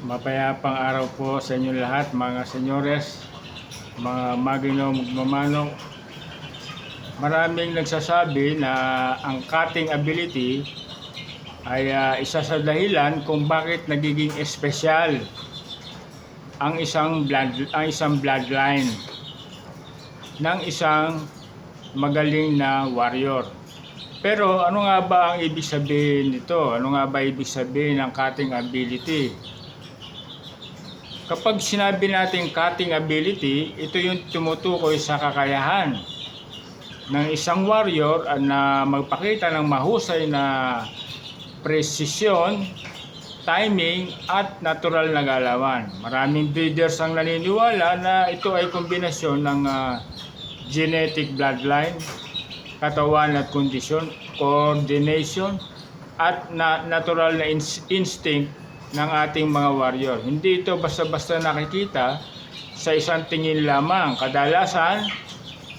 Mapayapang araw po sa inyo lahat, mga senyores, mga maginoong magmamano. Maraming nagsasabi na ang cutting ability ay isa sa dahilan kung bakit nagiging espesyal ang isang bloodline ng isang magaling na warrior. Pero ano nga ba ang ibig sabihin nito? Ano nga ba ibig sabihin ng cutting ability? Kapag sinabi natin cutting ability, ito yung tumutukoy sa kakayahan ng isang warrior na magpakita ng mahusay na presisyon, timing at natural na galawan. Maraming breeders ang naniniwala na ito ay kombinasyon ng genetic bloodline, katawan at kondisyon, coordination at natural na instinct ng ating mga warrior. Hindi ito basta-basta nakikita sa isang tingin lamang. Kadalasan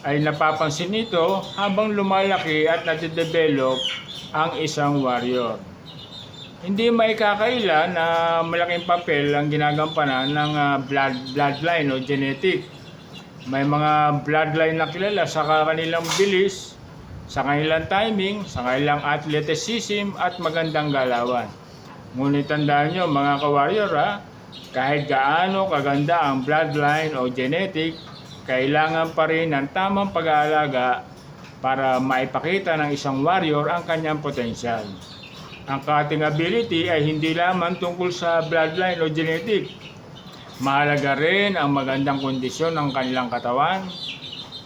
ay napapansin ito habang lumalaki at nade-develop ang isang warrior. Hindi maikakaila na malaking papel ang ginagampanan ng bloodline o genetic. May mga bloodline na kilala sa kanilang bilis, sa kanilang timing, sa kanilang athleticism at magandang galawan. Ngunit tandaan nyo mga ka-warrior, kahit gaano kaganda ang bloodline o genetic, kailangan pa rin ng tamang pag-aalaga para maipakita ng isang warrior ang kanyang potensyal. Ang cutting ability ay hindi lamang tungkol sa bloodline o genetic. Mahalaga rin ang magandang kondisyon ng kanilang katawan,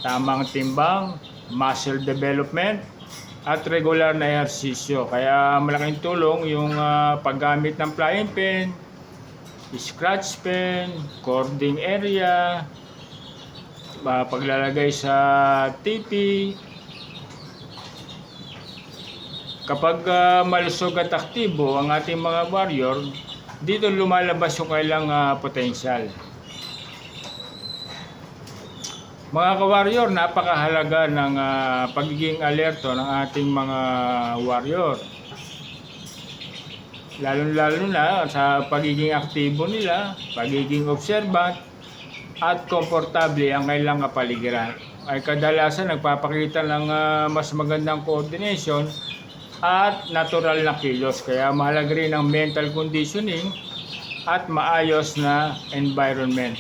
tamang timbang, muscle development, at regular na ehersisyo. Kaya malaking tulong yung paggamit ng flying pen, scratch pen, cording area, paglalagay sa TP. Kapag malusog at aktibo ang ating mga warrior, dito lumalabas yung kailang potensyal. Mga ka-warrior, napakahalaga ng pagiging alerto ng ating mga warrior. Lalo-lalo na sa pagiging aktibo nila, pagiging observant, at komportable ang kailang kapaligiran. Ay kadalasan nagpapakita ng mas magandang coordination at natural na kilos. Kaya mahalaga rin ang mental conditioning at maayos na environment.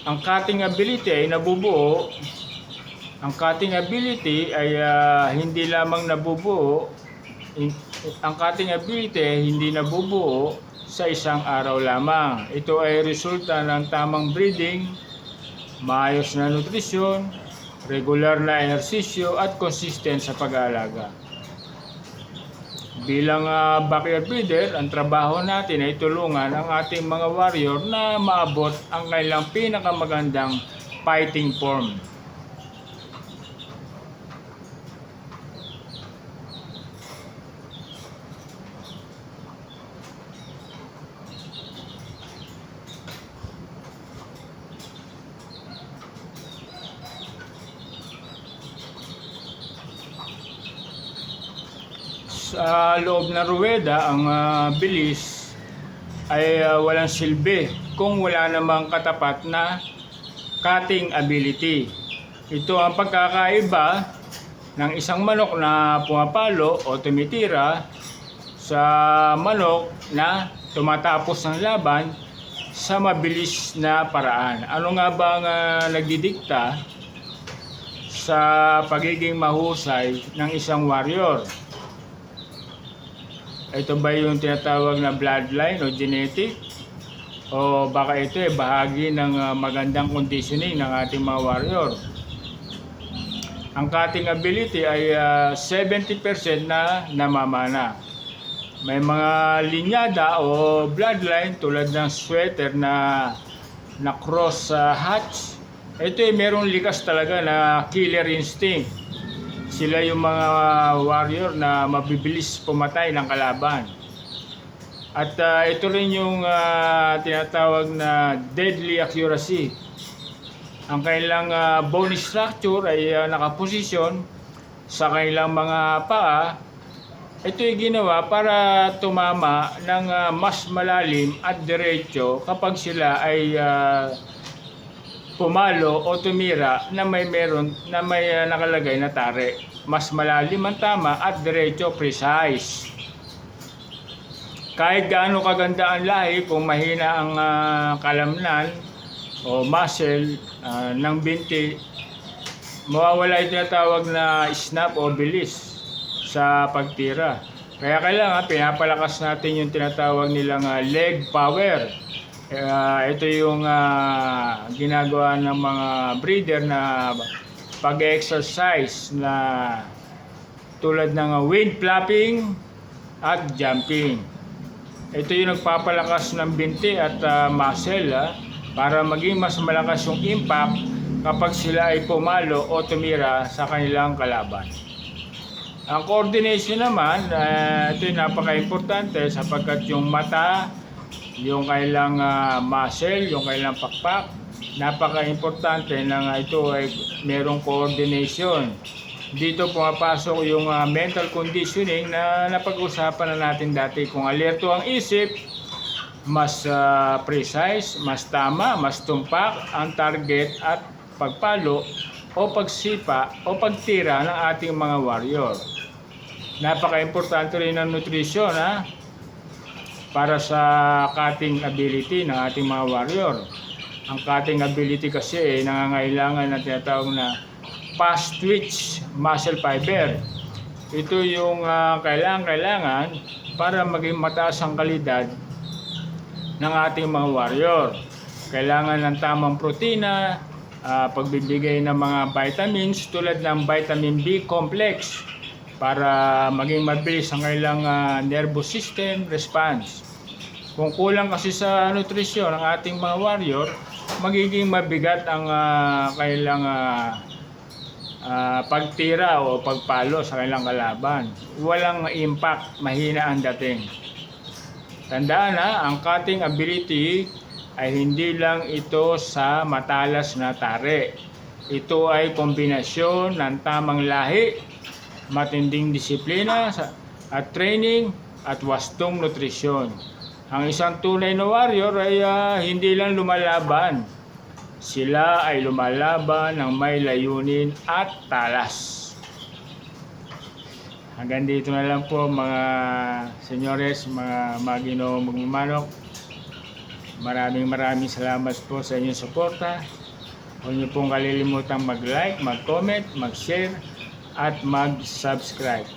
Ang cutting ability ay nabubuo. Ang cutting ability ay hindi lamang nabubuo. Ang cutting ability ay hindi nabubuo sa isang araw lamang. Ito ay resulta ng tamang breeding, maayos na nutrisyon, regular na ehersisyo at consistent sa pag-aalaga. Bilang backyard breeder, ang trabaho natin ay tulungan ang ating mga warrior na maabot ang kanilang pinakamagandang fighting form. Sa loob ng ruweda, ang bilis ay walang silbi kung wala namang katapat na cutting ability. Ito ang pagkakaiba ng isang manok na pumapalo o tumitira sa manok na tumatapos ng laban sa mabilis na paraan. Ano nga ba ang nagdidikta sa pagiging mahusay ng isang warrior? Ito ba yung tinatawag na bloodline o genetic? O baka ito ay bahagi ng magandang conditioning ng ating mga warrior? Ang cutting ability ay 70% na namamana. May mga linyada o bloodline tulad ng sweater na cross hatch. Ito ay merong likas talaga na killer instinct. Sila yung mga warrior na mabibilis pumatay ng kalaban. At ito rin yung tinatawag na deadly accuracy. Ang kanilang bone structure ay nakaposisyon sa kanilang mga paa Ito'y ginawa para tumama ng mas malalim at diretso kapag sila ay pumalo o tumira na may nakalagay na tare. Mas malalim ang tama at diretso, precise. Kahit gaano kaganda ang lahi, kung mahina ang kalamnan o muscle ng binti, mawawala yung tinatawag na snap o bilis sa pagtira. Kaya kailangan pinapalakas natin yung tinatawag nilang leg power. Ito yung ginagawa ng mga breeder na pag-exercise na tulad ng wind flapping at jumping. Ito yung nagpapalakas ng binti at muscle para maging mas malakas yung impact kapag sila ay pumalo o tumira sa kanilang kalaban. Ang coordination naman, ito yung napaka-importante sapagkat yung mata, yung kailang muscle, yung kailang pakpak, napaka-importante na ito ay merong coordination. Dito pumapasok yung mental conditioning na napag-usapan na natin dati. Kung alerto ang isip, mas precise, mas tama, mas tumpak ang target at pagpalo o pagsipa o pagtira ng ating mga warrior. Napaka-importante rin ng nutrition para sa cutting ability ng ating mga warrior. Ang cutting ability kasi nangangailangan ng tinatawag na fast twitch muscle fiber. Ito yung kailangan para maging mataas ang kalidad ng ating mga warrior. Kailangan ng tamang protina, pagbibigay ng mga vitamins tulad ng vitamin B complex para maging mabilis ang kailang nervous system response. Kung kulang kasi sa nutrisyon ng ating mga warrior, magiging mabigat ang kailang pagtira o pagpalo sa kailang kalaban. Walang impact, mahina ang dating. Tandaan ang cutting ability ay hindi lang ito sa matalas na tare. Ito ay kombinasyon ng tamang lahi, matinding disiplina at training at wastong nutrisyon. Ang isang tunay na warrior ay hindi lang lumalaban. Sila ay lumalaban ng may layunin at talas. Hanggang dito na lang po mga senyores, mga magino magmamanok. Maraming salamat po sa inyong suporta. Huwag niyo pong kalilimutang mag-like, mag-comment, mag-share at mag-subscribe.